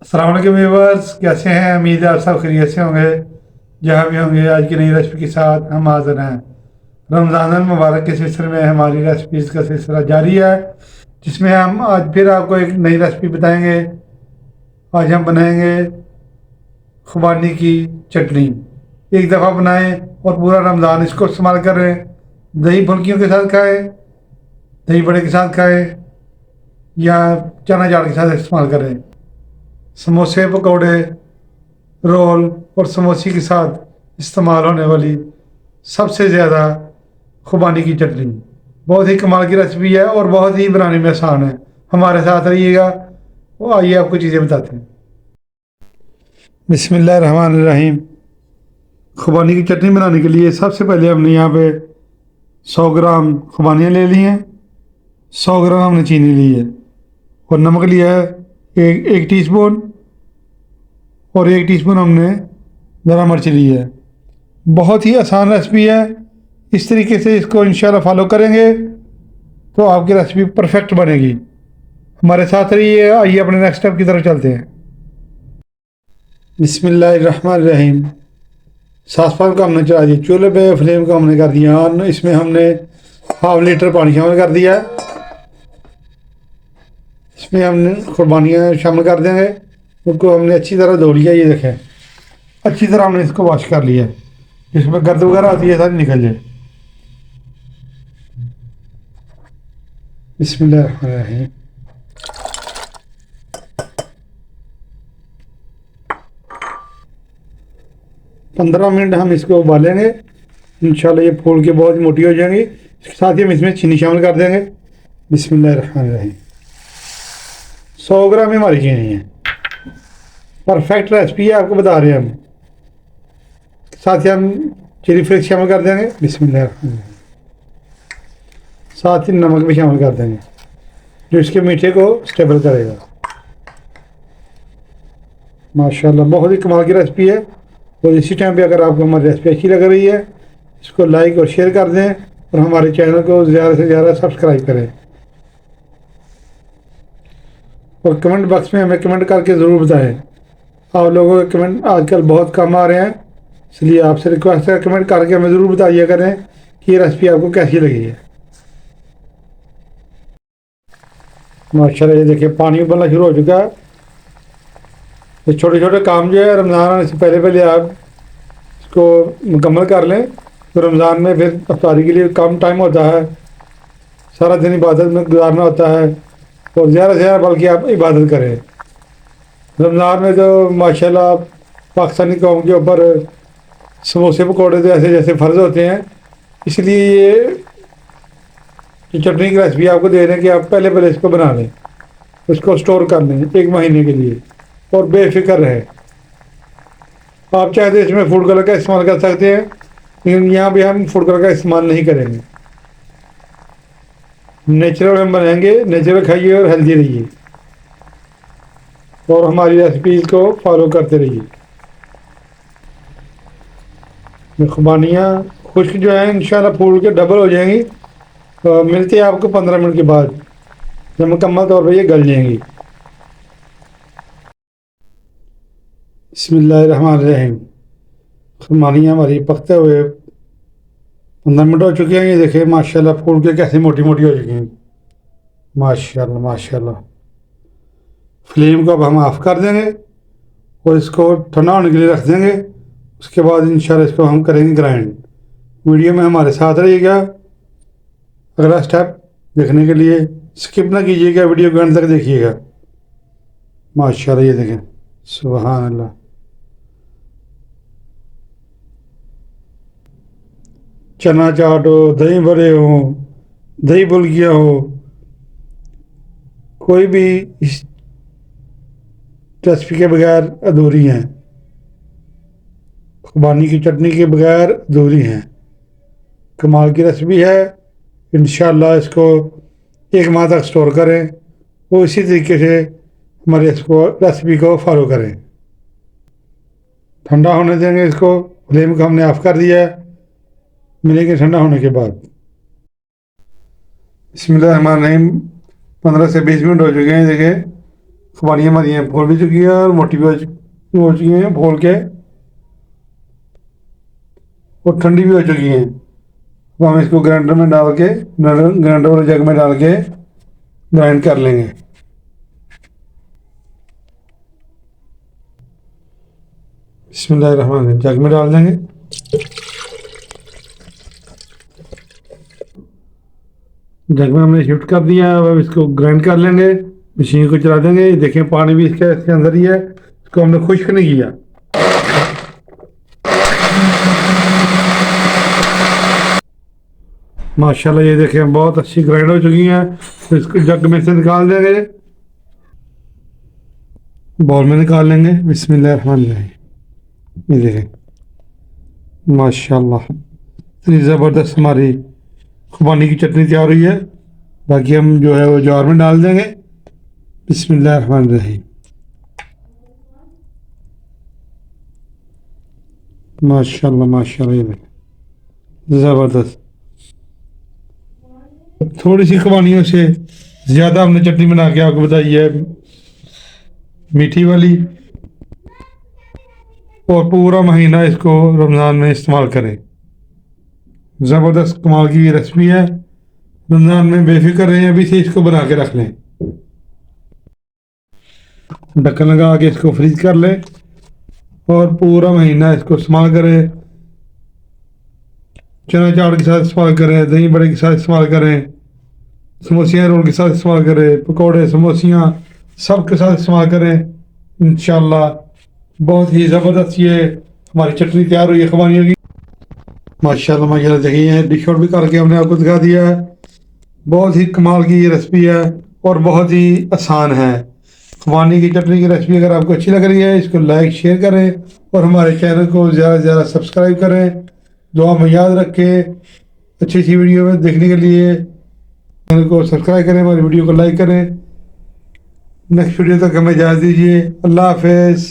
अस्सलाम वालेकुम व्यूअर्स, कैसे हैं? उम्मीद है आप सब खैरियत से होंगे। जहाँ भी होंगे, आज की नई रेसिपी के साथ हम हाजिर हैं। रमज़ान अल मुबारक के सिलसिले में हमारी रेसिपीज़ का सिलसिला जारी है, जिसमें हम आज फिर आपको एक नई रेसिपी बताएंगे। आज हम बनाएंगे खुबानी की चटनी। एक दफ़ा बनाएं और पूरा रमज़ान इसको इस्तेमाल करें। दही फुल्कियों के साथ खाएं, दही बड़े के साथ खाएं, या चना चाट के साथ इस्तेमाल करें। समोसे, पकौड़े, रोल और समोसे के साथ इस्तेमाल होने वाली सबसे ज़्यादा खुबानी की चटनी बहुत ही कमाल की रेसिपी है और बहुत ही बनाने में आसान है। हमारे साथ रहिएगा। वो आइए आपको चीज़ें बताते हैं। बिस्मिल्लाहिर्रहमानिर्रहीम। खुबानी की चटनी बनाने के लिए सबसे पहले हमने यहाँ पे 100 ग्राम खुबानियाँ ले ली हैं, 100 ग्राम हमने चीनी ली है और नमक लिया है एक टीस्पून, और 1 टीस्पून हमने ज़रा मिर्च ली है। बहुत ही आसान रेसिपी है। इस तरीके से इसको इंशाल्लाह फॉलो करेंगे तो आपकी रेसिपी परफेक्ट बनेगी। हमारे साथ रहिए। आइए अपने नेक्स्ट स्टेप की तरफ चलते हैं। बिस्मिल्लाहिर्रहमानिर्रहीम। सास पान को हमने चढ़ा दिया चूल्हे पे, फ्लेम को हमने कर दिया ऑन। इसमें हमने 1/2 लीटर पानी शामिल कर दिया है। इसमें हमने कुर्बानियाँ शामिल कर देंगे। उनको हमने अच्छी तरह धो लिया। ये देखें, अच्छी तरह हमने इसको वॉश कर लिया है। इसमें गर्द वगैरह आती है सारी निकल जाए। बिस्मिल्लाहिर्रहमानिर्रहीम। पंद्रह मिनट हम इसको उबालेंगे। इंशाल्लाह ये फूल के बहुत मोटी हो जाएंगी। इसके साथ ही हम इसमें चीनी शामिल कर देंगे। बिस्मिल्लाहिर्रहमानिर्रहीम। 100 ग्राम ही हमारी चीनी है। परफेक्ट रेसिपी है, आपको बता रहे हैं हम। साथ ही हम चिली फ्लेक्स शामिल कर देंगे। बिस्मिल्लाहिर्रहमानिर्रहीम। साथ ही नमक भी शामिल कर देंगे, जो इसके मीठे को स्टेबल करेगा। माशाल्लाह बहुत ही कमाल की रेसिपी है। और इसी टाइम पे अगर आपको हमारी रेसिपी अच्छी लग रही है, इसको लाइक और शेयर कर दें और हमारे चैनल को ज़्यादा से ज़्यादा सब्सक्राइब करें। और कमेंट बॉक्स में हमें कमेंट करके ज़रूर बताएं। आप लोगों के कमेंट आजकल बहुत कम आ रहे हैं, इसलिए आपसे रिक्वेस्ट है कमेंट करके हमें ज़रूर बताइए करें कि ये रेसिपी आपको कैसी लगी है। माशाल्लाह ये देखिए पानी उबलना शुरू हो चुका है। ये छोटे छोटे काम जो है रमज़ान आने से पहले पहले आप इसको मुकम्मल कर लें, तो रमज़ान में फिर अफ्तारी के लिए कम टाइम होता है। सारा दिन इबादत में गुजारना होता है और ज़्यादा से ज़्यादा बल्कि आप इबादत करें। रमज़ान में तो माशाल्लाह पाकिस्तानी कौम के ऊपर समोसे पकौड़े तो ऐसे जैसे फ़र्ज होते हैं। इसलिए ये चटनी की रेसिपी आपको दे रहे हैं कि आप पहले पहले इसको बना लें, उसको स्टोर कर लें 1 महीने के लिए और बेफिक्र रहे। आप चाहे तो इसमें फूड कलर का इस्तेमाल कर सकते हैं, लेकिन यहाँ भी हम फूड कलर का इस्तेमाल नहीं करेंगे। नेचुरल हम बनाएंगे, नेचुरल खाइए और हेल्दी रहिए और हमारी रेसिपीज़ को फॉलो करते रहिए। खुबानियाँ खुश्क जो हैं इंशाल्लाह फूल के डबल हो जाएंगी। तो मिलते हैं आपको 15 मिनट के बाद, जब मुकम्मल तौर पर ये गल जाएंगी। बिस्मिल्लाहिर्रहमानिर्रहीम। खुबानियाँ हमारी पकते हुए 15 मिनट हो चुके हैं। ये देखिए माशाल्लाह फूल के कैसे मोटी मोटी हो चुकी हैं। माशाल्लाह माशाल्लाह। फ्लेम को अब हम ऑफ़ कर देंगे और इसको ठंडा होने के लिए रख देंगे। उसके बाद इंशाल्लाह इसको हम करेंगे ग्राइंड। वीडियो में हमारे साथ रहिएगा। अगला स्टेप देखने के लिए स्किप ना कीजिएगा, वीडियो को एंड तक देखिएगा। माशाल्लाह ये देखें, सुभान अल्लाह। चना चाट हो, दही बड़े हो, दही फुल्कियाँ हो, कोई भी इस रेसिपी के बगैर अधूरी हैं। खुबानी की चटनी के बगैर अधूरी हैं। कमाल की रेसिपी है। इंशाल्लाह इसको 1 माह तक स्टोर करें। वो इसी तरीके से हमारे इसको रेसिपी को फॉलो करें। ठंडा होने देंगे इसको। फ्लेम को हमने ऑफ़ कर दिया है। मिलेंगे ठंडा होने के बाद। बिस्मिल्लाहिर्रहमानिर्रहीम। 15 से 20 मिनट हो चुके हैं। देखिए खुबानियाँ हमारी हैं फूल भी चुकी हैं और मोटी भी हो चुकी हैं फूल के, और ठंडी भी हो चुकी हैं। तो हम इसको ग्राइंडर में डाल के, ग्राइंडर वाले जग में डाल के ग्राइंड कर लेंगे। बिस्मिल्लाहिर्रहमानिर्रहीम, जग में डाल देंगे। जग में हमने शिफ्ट कर दिया है। अब इसको ग्राइंड कर लेंगे, मशीन को चला देंगे। देखें पानी भी इसके अंदर ही है, इसको हमने खुश्क नहीं किया। माशाल्लाह ये देखें बहुत अच्छी ग्राइंड हो चुकी हैं। तो इसको जग में से निकाल देंगे, बाउल में निकाल लेंगे। बिस्मिल्लाहिर्रहमानिर्रहीम, ये देखें माशाल्लाह इतनी ज़बरदस्त हमारी खुबानी की चटनी तैयार हुई है। बाकी हम जो है वो जार में डाल देंगे। बिस्मिल्लाहिर्रहमानिर्रहीम, माशाल्लाह माशाल्लाह, ये देखें ज़बरदस्त। थोड़ी सी खुबानियों से ज़्यादा हमने चटनी बना के आपको बताई है, मीठी वाली। और पूरा महीना इसको रमज़ान में इस्तेमाल करें। ज़बरदस्त कमाल की रेसिपी है। रमज़ान में बेफिक्र रहें, अभी से इसको बना के रख लें। ढक्कन लगा के इसको फ्रीज कर लें और पूरा महीना इसको इस्तेमाल करें। चना चाट के साथ इस्तेमाल करें, दही बड़े के साथ इस्तेमाल करें, समोसियाँ रोल के साथ इस्तेमाल करें, पकौड़े समोसियाँ सब के साथ इस्तेमाल करें। इंशाल्लाह बहुत ही ज़बरदस्त ये हमारी चटनी तैयार हुई है खुबानियों की। माशाल्लाह माशाल्लाह, देखिए डिश आउट भी करके हमने आपको दिखा दिया है। बहुत ही कमाल की ये रेसिपी है और बहुत ही आसान है। खुबानी की चटनी की रेसिपी अगर आपको अच्छी लग रही है, इसको लाइक शेयर करें और हमारे चैनल को ज़्यादा से ज़्यादा सब्सक्राइब करें। दुआ में याद रखें, अच्छी अच्छी वीडियो में देखने के लिए चैनल को सब्सक्राइब करें, हमारी वीडियो को लाइक करें। नेक्स्ट वीडियो तक हमें इजाज़त दीजिए। अल्लाह हाफ़िज़।